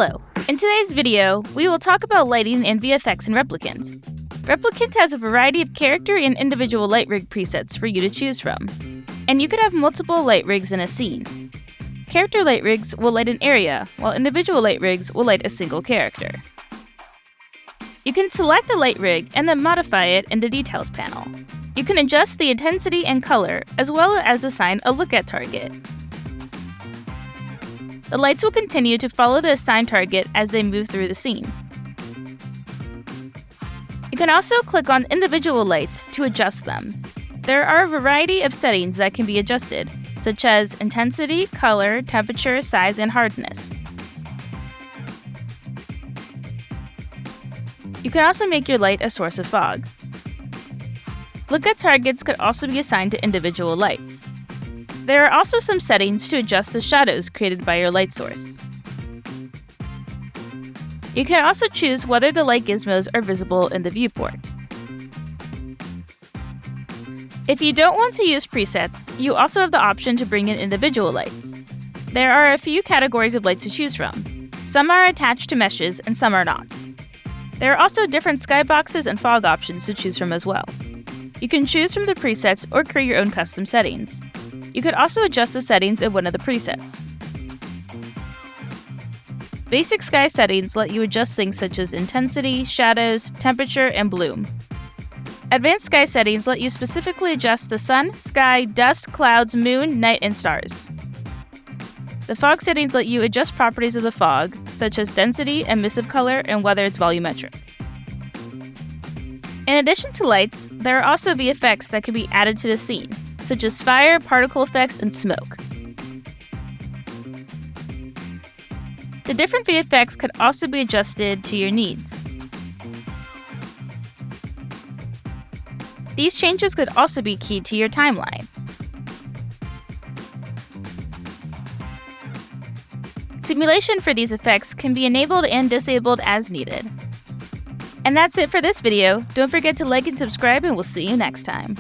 Hello! In today's video, we will talk about lighting and VFX in Replikant. Replikant has a variety of character and individual light rig presets for you to choose from. And you can have multiple light rigs in a scene. Character light rigs will light an area, while individual light rigs will light a single character. You can select the light rig and then modify it in the Details panel. You can adjust the intensity and color, as well as assign a look at target. The lights will continue to follow the assigned target as they move through the scene. You can also click on individual lights to adjust them. There are a variety of settings that can be adjusted, such as intensity, color, temperature, size, and hardness. You can also make your light a source of fog. Look at targets could also be assigned to individual lights. There are also some settings to adjust the shadows created by your light source. You can also choose whether the light gizmos are visible in the viewport. If you don't want to use presets, you also have the option to bring in individual lights. There are a few categories of lights to choose from. Some are attached to meshes and some are not. There are also different skyboxes and fog options to choose from as well. You can choose from the presets or create your own custom settings. You could also adjust the settings of one of the presets. Basic sky settings let you adjust things such as intensity, shadows, temperature, and bloom. Advanced sky settings let you specifically adjust the sun, sky, dust, clouds, moon, night, and stars. The fog settings let you adjust properties of the fog, such as density, emissive color, and whether it's volumetric. In addition to lights, there are also VFX that can be added to the scene, such as fire, particle effects, and smoke. The different VFX could also be adjusted to your needs. These changes could also be key to your timeline. Simulation for these effects can be enabled and disabled as needed. And that's it for this video. Don't forget to like and subscribe, and we'll see you next time.